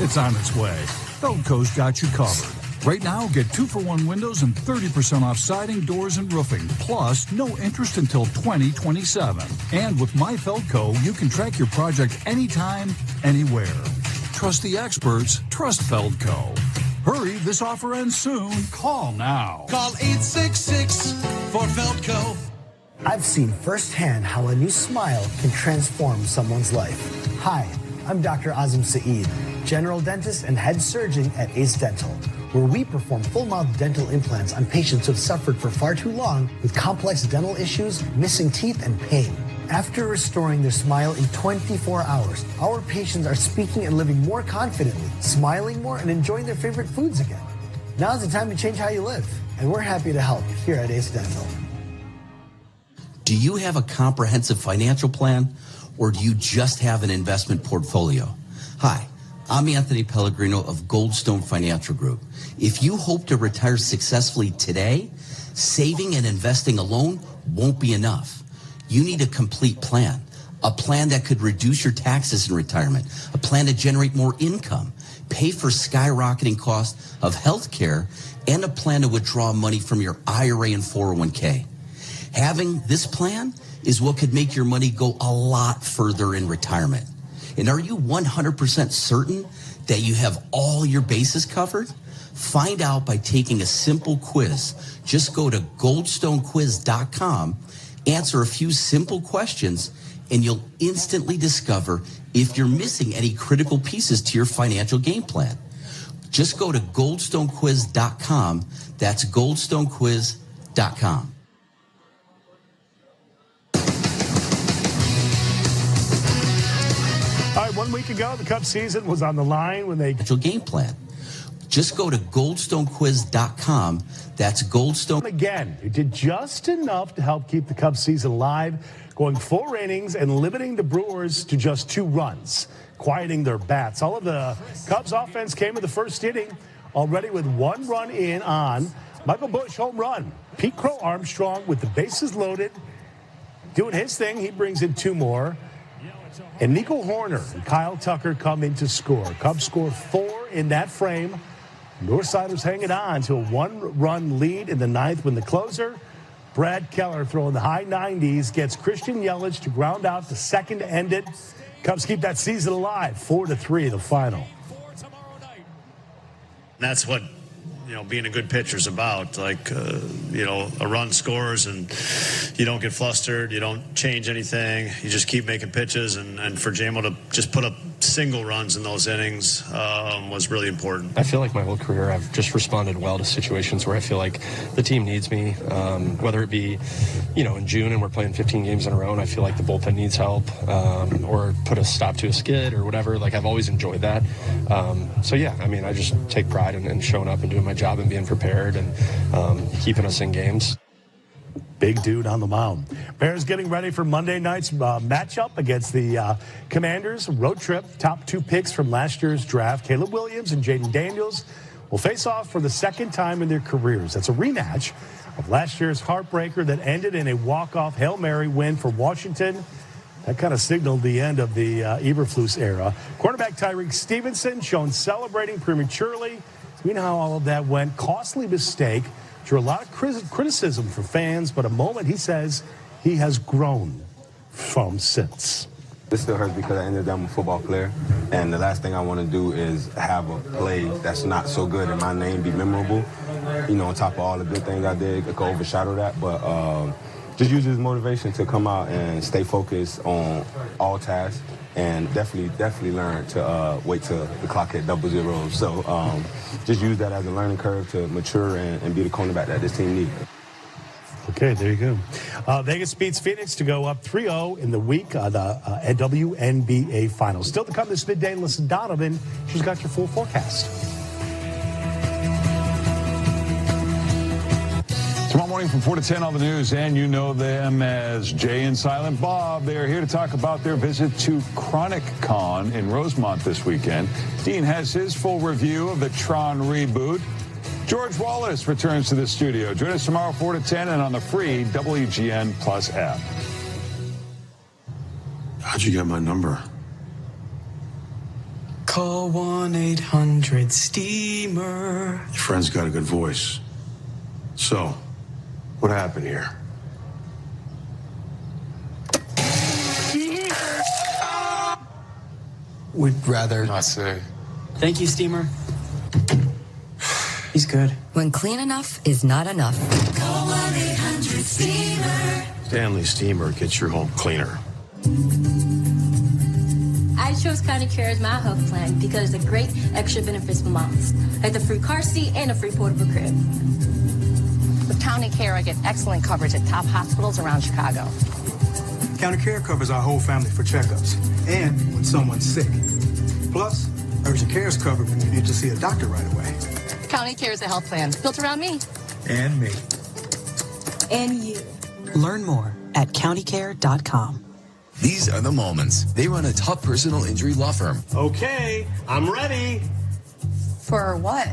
It's on its way. Feldco's got you covered. Right now, get 2-for-1 windows and 30% off siding, doors, and roofing. Plus, no interest until 2027. And with My Feldco, you can track your project anytime, anywhere. Trust the experts. Trust Feldco. Hurry, this offer ends soon. Call now. Call 866-4FELDCO. I've seen firsthand how a new smile can transform someone's life. Hi, I'm Dr. Azim Saeed, general dentist and head surgeon at Ace Dental, where we perform full-mouth dental implants on patients who have suffered for far too long with complex dental issues, missing teeth, and pain. After restoring their smile in 24 hours, our patients are speaking and living more confidently, smiling more, and enjoying their favorite foods again. Now's the time to change how you live, and we're happy to help here at Ace Dental. Do you have a comprehensive financial plan, or do you just have an investment portfolio? Hi, I'm Anthony Pellegrino of Goldstone Financial Group. If you hope to retire successfully today, saving and investing alone won't be enough. You need a complete plan, a plan that could reduce your taxes in retirement, a plan to generate more income, pay for skyrocketing costs of health care, and a plan to withdraw money from your IRA and 401k. Having this plan is what could make your money go a lot further in retirement. And are you 100% certain that you have all your bases covered? Find out by taking a simple quiz. Just go to goldstonequiz.com, answer a few simple questions, and you'll instantly discover if you're missing any critical pieces to your financial game plan. Just go to goldstonequiz.com. That's goldstonequiz.com. All right, 1 week ago, the Cubs season was on the line when they... Game plan. Just go to goldstonequiz.com. That's Goldstone. Again, it did just enough to help keep the Cubs season alive, going 4 innings and limiting the Brewers to just 2 runs, quieting their bats. All of the Cubs offense came in the first inning, already with 1 run in on Michael Busch home run. Pete Crow Armstrong with the bases loaded, doing his thing. He brings in 2 more. And Nico Horner and Kyle Tucker come in to score. Cubs score 4 in that frame. Northsiders hanging on to a 1-run lead in the 9th when the closer, Brad Keller, throwing the high 90s, gets Christian Yelich to ground out the second to end it. Cubs keep that season alive, 4-3 the final. That's what, being a good pitcher is about. Like, a run scores and you don't get flustered. You don't change anything. You just keep making pitches. And for JMO to just put up single runs in those innings was really important. I feel like my whole career I've just responded well to situations where I feel like the team needs me, whether it be, in June and we're playing 15 games in a row and I feel like the bullpen needs help, or put a stop to a skid or whatever. Like, I've always enjoyed that. I just take pride in showing up and doing my job and being prepared and keeping us in games. Big dude on the mound. Bears getting ready for Monday night's matchup against the Commanders. Road trip. Top 2 picks from last year's draft, Caleb Williams and Jaden Daniels, will face off for the second time in their careers. That's a rematch of last year's heartbreaker that ended in a walk-off Hail Mary win for Washington. That kind of signaled the end of the Eberflus era. Quarterback Tyreek Stevenson shown celebrating prematurely. We know how all of that went. Costly mistake. Drew a lot of criticism for fans, but a moment he says he has grown from since. This still hurts because at the end of the day, I'm a football player, and the last thing I want to do is have a play that's not so good and my name be memorable. On top of all the good things I did, it could overshadow that, but just use it as motivation to come out and stay focused on all tasks, and definitely learn to wait till the clock hit 00. So just use that as a learning curve to mature and be the cornerback that this team needs. Okay, there you go. Vegas beats Phoenix to go up 3-0 in the week of the WNBA Finals. Still to come this midday, listen, Donovan, she's got your full forecast. Tomorrow morning from 4 to 10 on the news, and you know them as Jay and Silent Bob. They are here to talk about their visit to Chronic Con in Rosemont this weekend. Dean has his full review of the Tron reboot. George Wallace returns to the studio. Join us tomorrow 4 to 10 and on the free WGN Plus app. How'd you get my number? Call 1-800-STEAMER. Your friend's got a good voice. So, what happened here? Would rather not say. Thank you, Steamer. He's good. When clean enough is not enough. Call 1-800-STEAMER. Stanley Steamer gets your home cleaner. I chose County Care as my health plan because of the great extra benefits for moms, like the free car seat and a free portable crib. With County Care, I get excellent coverage at top hospitals around Chicago. County Care covers our whole family for checkups and when someone's sick. Plus, urgent care is covered when you need to see a doctor right away. County Care is a health plan built around me. And me. And you. Learn more at countycare.com. These are the moments. They run a top personal injury law firm. Okay, I'm ready. For what?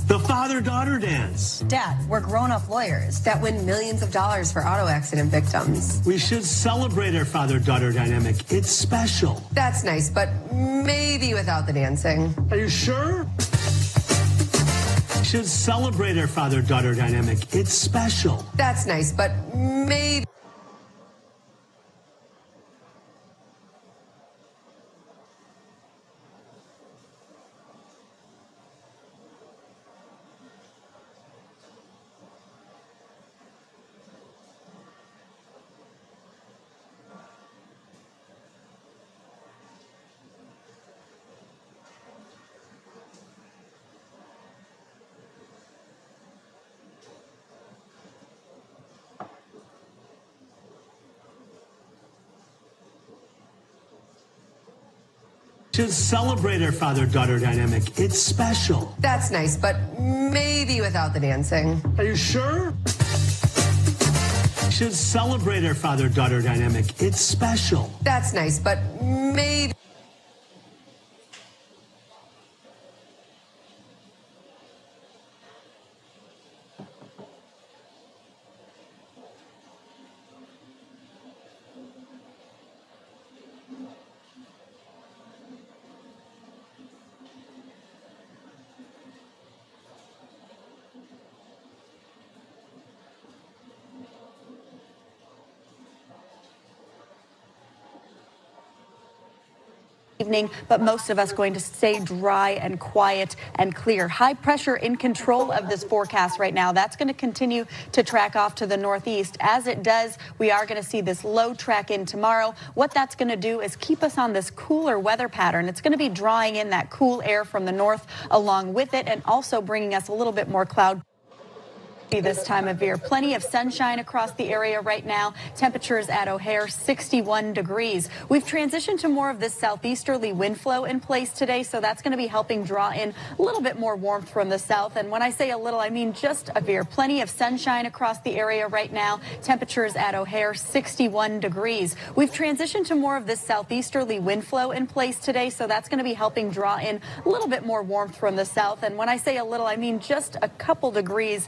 The father-daughter dance. Dad, we're grown-up lawyers that win millions of dollars for auto accident victims. We should celebrate our father-daughter dynamic. It's special. That's nice, but maybe without the dancing. Are you sure? We should celebrate our father-daughter dynamic. It's special. That's nice, but maybe... Should celebrate our father-daughter dynamic. It's special. That's nice, but maybe without the dancing. Are you sure? Should celebrate our father-daughter dynamic. It's special. That's nice, but maybe... Evening, but most of us going to stay dry and quiet and clear. High pressure in control of this forecast right now. That's going to continue to track off to the northeast. As it does, we are going to see this low track in tomorrow. What that's going to do is keep us on this cooler weather pattern. It's going to be drawing in that cool air from the north along with it and also bringing us a little bit more cloud this time of year. Plenty of sunshine across the area right now. Temperatures at O'Hare 61 degrees. We've transitioned to more of this southeasterly wind flow in place today, so that's going to be helping draw in a little bit more warmth from the south. And when I say a little, I mean just a veer. Plenty of sunshine across the area right now. Temperatures at O'Hare 61 degrees. We've transitioned to more of this southeasterly wind flow in place today, so that's going to be helping draw in a little bit more warmth from the south. And when I say a little, I mean just a couple degrees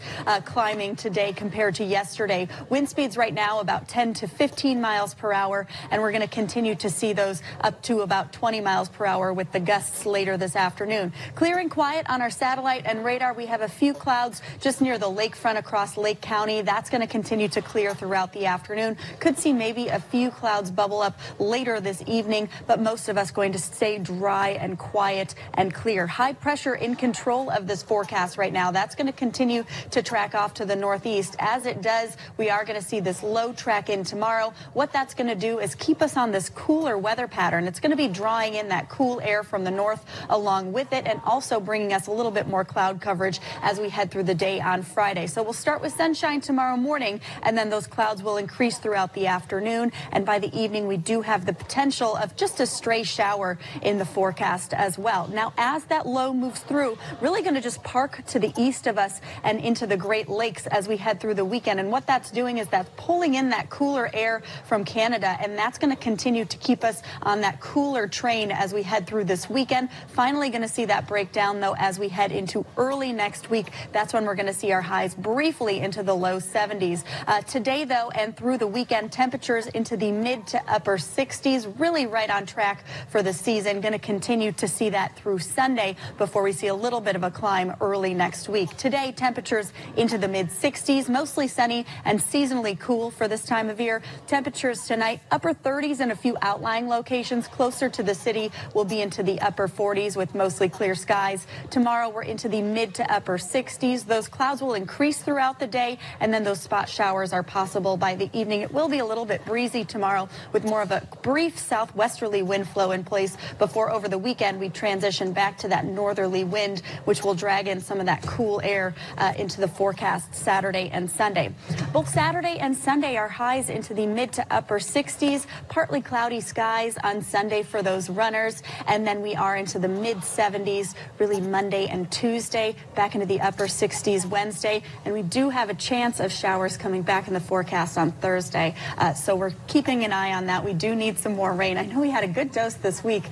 climbing today compared to yesterday. Wind speeds right now about 10 to 15 miles per hour, and we're going to continue to see those up to about 20 miles per hour with the gusts later this afternoon. Clear and quiet on our satellite and radar. We have a few clouds just near the lakefront across Lake County. That's going to continue to clear throughout the afternoon. Could see maybe a few clouds bubble up later this evening, but most of us going to stay dry and quiet and clear. High pressure in control of this forecast right now. That's going to continue to track off to the northeast. As it does, we are going to see this low track in tomorrow. What that's going to do is keep us on this cooler weather pattern. It's going to be drawing in that cool air from the north along with it and also bringing us a little bit more cloud coverage as we head through the day on Friday. So we'll start with sunshine tomorrow morning, and then those clouds will increase throughout the afternoon. And by the evening, we do have the potential of just a stray shower in the forecast as well. Now, as that low moves through, really going to just park to the east of us and into the great Great Lakes as we head through the weekend. And what that's doing is that's pulling in that cooler air from Canada, and that's going to continue to keep us on that cooler train as we head through this weekend. Finally going to see that break down, though, as we head into early next week. That's when we're going to see our highs briefly into the low 70s. Today, though, and through the weekend, temperatures into the mid to upper 60s, really right on track for the season. Going to continue to see that through Sunday before we see a little bit of a climb early next week. Today, temperatures into the mid 60s, mostly sunny and seasonally cool for this time of year. Temperatures tonight, upper 30s in a few outlying locations. Closer to the city, we'll be into the upper 40s with mostly clear skies. Tomorrow, we're into the mid to upper 60s. Those clouds will increase throughout the day, and then those spot showers are possible by the evening. It will be a little bit breezy tomorrow with more of a brief southwesterly wind flow in place before over the weekend we transition back to that northerly wind, which will drag in some of that cool air into the forecast Saturday and Sunday. Both Saturday and Sunday are highs into the mid to upper 60s, partly cloudy skies on Sunday for those runners, and then we are into the mid 70s really Monday and Tuesday, back into the upper 60s Wednesday, and we do have a chance of showers coming back in the forecast on Thursday, so we're keeping an eye on that. We do need some more rain. I know we had a good dose this week,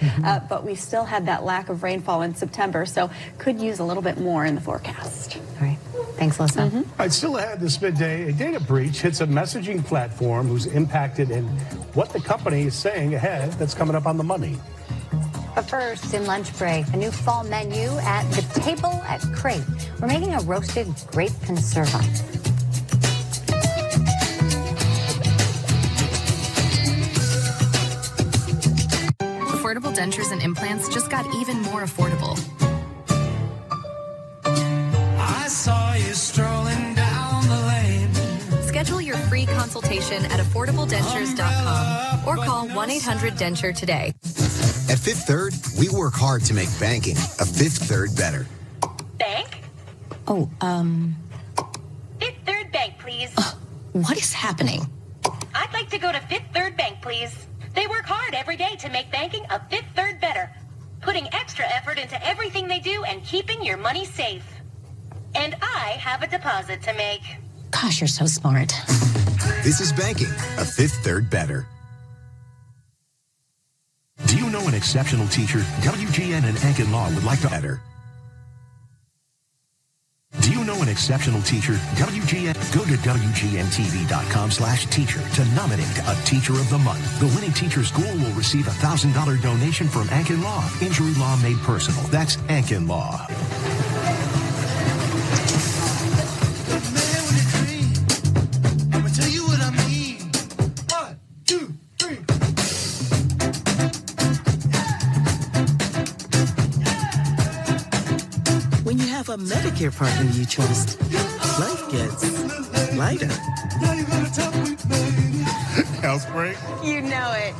but we still had that lack of rainfall in September, so could use a little bit more in the forecast. All right. Thanks, Alyssa. All right, still ahead this midday, a data breach hits a messaging platform who's impacted and what the company is saying ahead that's coming up on the money. But first, in lunch break, a new fall menu at the table at Crate. We're making a roasted grape conserva. Affordable dentures and implants just got even more affordable. I saw you strolling down the lane. Schedule your free consultation at affordabledentures.com or call 1-800-DENTURE today. At Fifth Third, we work hard to make banking a Fifth Third better. Bank? Oh, Fifth Third Bank, please. what is happening? I'd like to go to Fifth Third Bank, please. They work hard every day to make banking a Fifth Third better, putting extra effort into everything they do and keeping your money safe. And I have a deposit to make. Gosh, you're so smart. This is banking a Fifth Third better. Do you know an exceptional teacher WGN and Ankin Law would like to better? Do you know an exceptional teacher WGN? Go to WGNTV.com/teacher to nominate a Teacher of the Month. The winning teacher school will receive a $1,000 donation from Ankin Law. Injury law made personal. That's Ankin Law. A Medicare partner you trust, life gets lighter. Health Spring? You know it.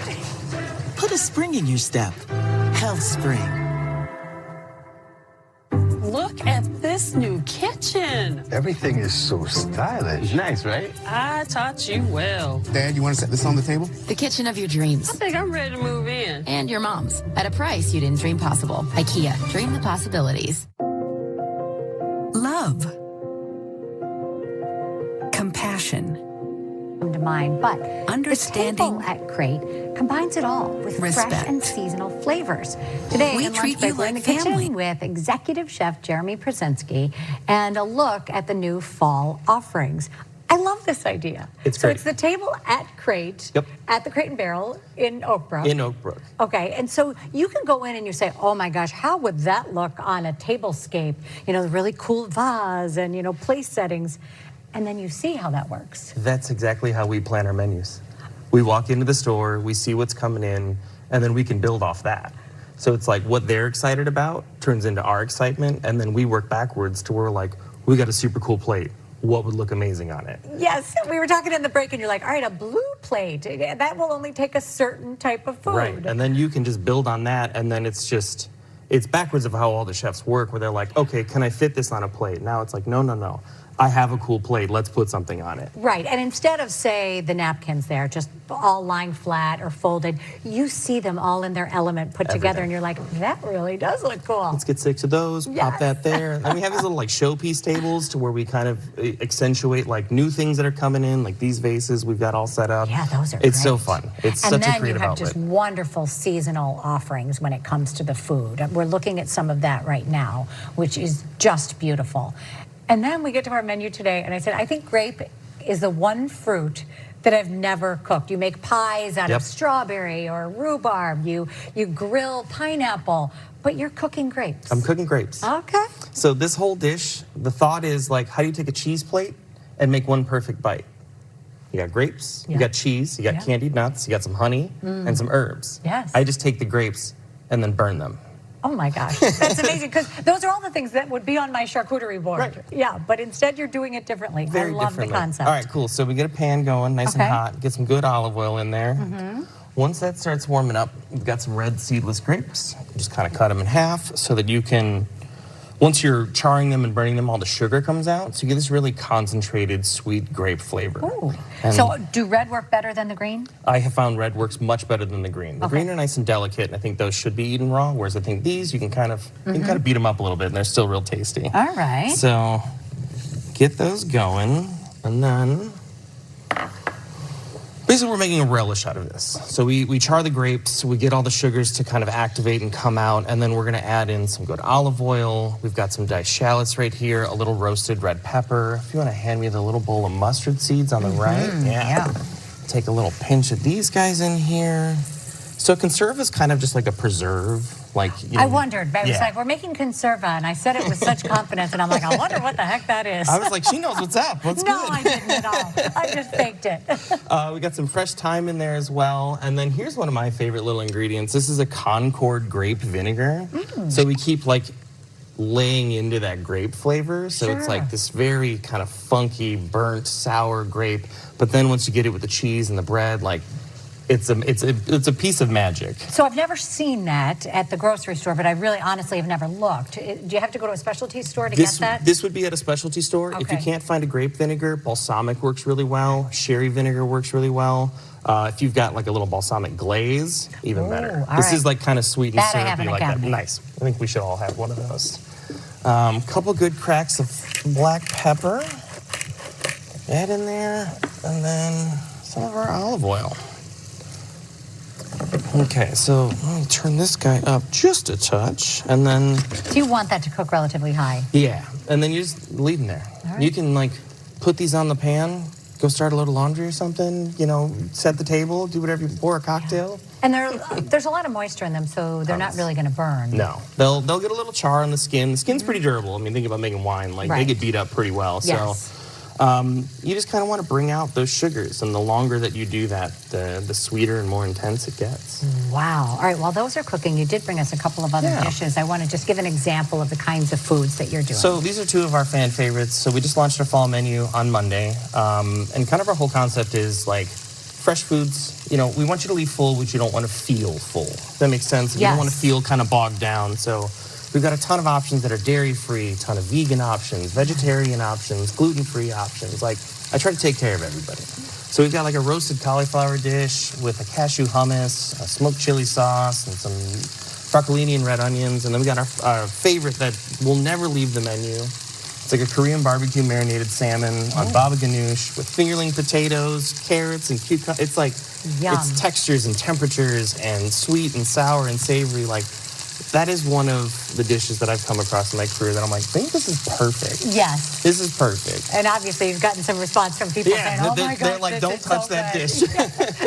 Put a spring in your step. Health Spring. Look at this new kitchen. Everything is so stylish. Nice, right? I taught you well. Dad, you want to set this on the table? The kitchen of your dreams. I think I'm ready to move in. And your mom's. At a price you didn't dream possible. IKEA. Dream the possibilities. Love, compassion, to mind, but understanding the table at Crate combines it all with respect. Fresh and seasonal flavors. Today, We in treat Lunch Break, you we're in the like family. kitchen with executive chef Jeremy Przenski and a look at the new fall offerings. I love this idea. It's so great. it's the table at Crate, at the Crate and Barrel in Oak Brook. In Oak Brook. Okay, and so you can go in and you say, oh my gosh, how would that look on a tablescape? You know, the really cool vase and, you know, place settings. And then you see how that works. That's exactly how we plan our menus. We walk into the store, we see what's coming in, and then we can build off that. So it's like what they're excited about turns into our excitement, and then we work backwards to where we're like, we got a super cool plate. What would look amazing on it? Yes, we were talking in the break and you're like, all right, a blue plate, that will only take a certain type of food. Right, and then you can just build on that, and then it's backwards of how all the chefs work, where they're like, okay, can I fit this on a plate? Now it's like, no. I have a cool plate, let's put something on it. Right, and instead of, say, the napkins there, just all lying flat or folded, you see them all in their element put together, and you're like, that really does look cool. Let's get 6 of those, pop that there. And we have these little like showpiece tables to where we kind of accentuate like new things that are coming in, like these vases we've got all set up. Yeah, those are It's great. so fun. It's such a creative outlet. And then you have just wonderful seasonal offerings when it comes to the food. We're looking at some of that right now, which is just beautiful. And then we get to our menu today, and I said, I think grape is the one fruit that I've never cooked. You make pies out of strawberry or rhubarb. You grill pineapple, but you're cooking grapes. I'm cooking grapes. Okay. So this whole dish, the thought is like, how do you take a cheese plate and make one perfect bite? You got grapes, you got cheese, you got candied nuts, you got some honey, and some herbs. Yes. I just take the grapes and then burn them. Oh my gosh, that's amazing, because those are all the things that would be on my charcuterie board. Right. Yeah, but instead you're doing it differently. Very I love differently. the concept. All right, cool. So we get a pan going, nice and hot. Get some good olive oil in there. Once that starts warming up, we've got some red seedless grapes. Just kind of cut them in half so that you can, once you're charring them and burning them, all the sugar comes out. So you get this really concentrated, sweet grape flavor. Ooh. And So do red work better than the green? I have found red works much better than the green. The green are nice and delicate, and I think those should be eaten raw, whereas I think these, you can kind of beat them up a little bit, and they're still real tasty. All right. So get those going, and then basically we're making a relish out of this. So we char the grapes, we get all the sugars to kind of activate and come out, and then we're gonna add in some good olive oil. We've got some diced shallots right here, a little roasted red pepper. If you wanna hand me the little bowl of mustard seeds on the right. Yeah. Take a little pinch of these guys in here. So conserve is kind of just like a preserve. Like, you know, I wondered, but it was like, we're making conserva, and I said it with such confidence, and I'm like, I wonder what the heck that is. I was like, she knows what's up. What's No, good? I didn't at all. I just faked it. We got some fresh thyme in there as well. And then here's one of my favorite little ingredients. This is a Concord grape vinegar. So we keep like laying into that grape flavor. So it's like this very kind of funky, burnt, sour grape. But then once you get it with the cheese and the bread, like it's a piece of magic. So I've never seen that at the grocery store, but I really honestly have never looked. Do you have to go to a specialty store to get that? This would be at a specialty store. If you can't find a grape vinegar, balsamic works really well. Sherry vinegar works really well. If you've got like a little balsamic glaze, even better. This is like kind of sweet and That I have syrupy in a like that. cabinet. Nice. I think we should all have one of those. Couple good cracks of black pepper. Add in there, and then some of our olive oil. Okay, so let me turn this guy up just a touch, and then... So you want that to cook relatively high? Yeah, and then you just leave them there. You can, like, put these on the pan, go start a load of laundry or something, you know, set the table, do whatever you pour a cocktail. And there's a lot of moisture in them, so they're not really going to burn. No, they'll get a little char on the skin. The skin's pretty durable. I mean, think about making wine. Like, they get beat up pretty well. Yes. So you just kind of want to bring out those sugars, and the longer that you do that, the sweeter and more intense it gets. Wow. All right, while those are cooking, you did bring us a couple of other dishes. I want to just give an example of the kinds of foods that you're doing. So these are two of our fan favorites. So we just launched our fall menu on Monday, and kind of our whole concept is like fresh foods. You know, we want you to leave full, but you don't want to feel full. Does that make sense? You don't want to feel kind of bogged down. So we've got a ton of options that are dairy-free, a ton of vegan options, vegetarian options, gluten-free options. Like, I try to take care of everybody. So we've got like a roasted cauliflower dish with a cashew hummus, a smoked chili sauce, and some broccolini and red onions. And then we got our favorite that will never leave the menu. It's like a Korean barbecue marinated salmon on baba ganoush with fingerling potatoes, carrots, and cucumber. It's like, it's textures and temperatures and sweet and sour and savory. Like, that is one of the dishes that I've come across in my career that I'm like, I think this is perfect. Yes. This is perfect. And obviously you've gotten some response from people saying, oh my God, they're like, don't touch that dish.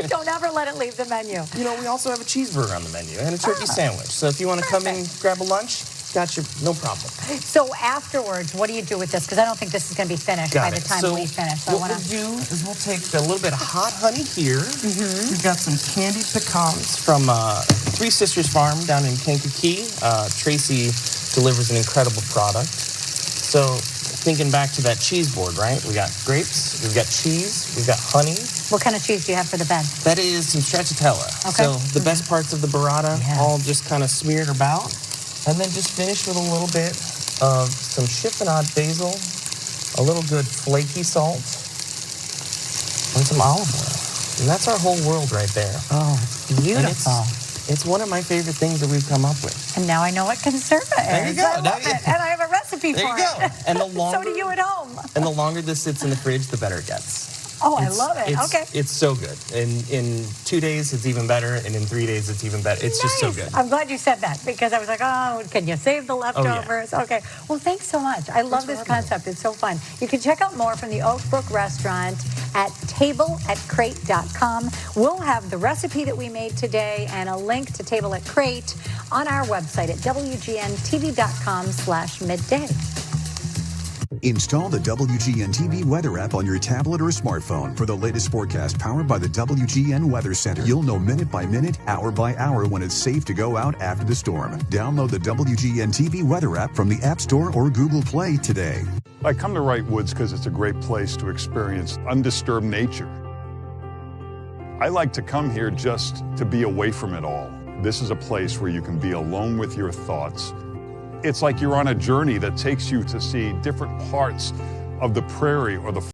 Don't ever let it leave the menu. You know, we also have a cheeseburger on the menu and a turkey sandwich. So if you want to come in and grab a lunch, got you, no problem. So afterwards, what do you do with this? Because I don't think this is going to be finished by the time we finish. So what we'll do is we'll take a little bit of hot honey here. We've got some candied pecans from Three Sisters Farm down in Kankakee. Tracy delivers an incredible product. So thinking back to that cheese board, right? We got grapes, we've got cheese, we've got honey. What kind of cheese do you have for the bed? That is some stracciatella. Okay. So the best parts of the burrata all just kind of smeared about. And then just finish with a little bit of some chiffonade basil, a little good flaky salt, and some olive oil. And that's our whole world right there. Oh, it's beautiful. It's one of my favorite things that we've come up with. And now I know what conserva is. There you go. I love it. And I have a recipe There for you go. it. And the longer, so do you at home. And the longer this sits in the fridge, the better it gets. Oh, I love it. Okay. It's so good. In 2 days, it's even better. And in 3 days, it's even better. It's just so good. I'm glad you said that because I was like, oh, can you save the leftovers? Oh, yeah. Okay. Well, thanks so much. I love this concept. It's so fun. You can check out more from the Oak Brook restaurant at tableatcrate.com. We'll have the recipe that we made today and a link to Table at Crate on our website at WGNTV.com/midday. Install the WGN TV weather app on your tablet or smartphone for the latest forecast powered by the WGN Weather Center. You'll know minute by minute, hour by hour when it's safe to go out after the storm. Download the WGN TV weather app from the App Store or Google Play today. I come to Wright Woods because it's a great place to experience undisturbed nature. I like to come here just to be away from it all. This is a place where you can be alone with your thoughts. It's like you're on a journey that takes you to see different parts of the prairie or the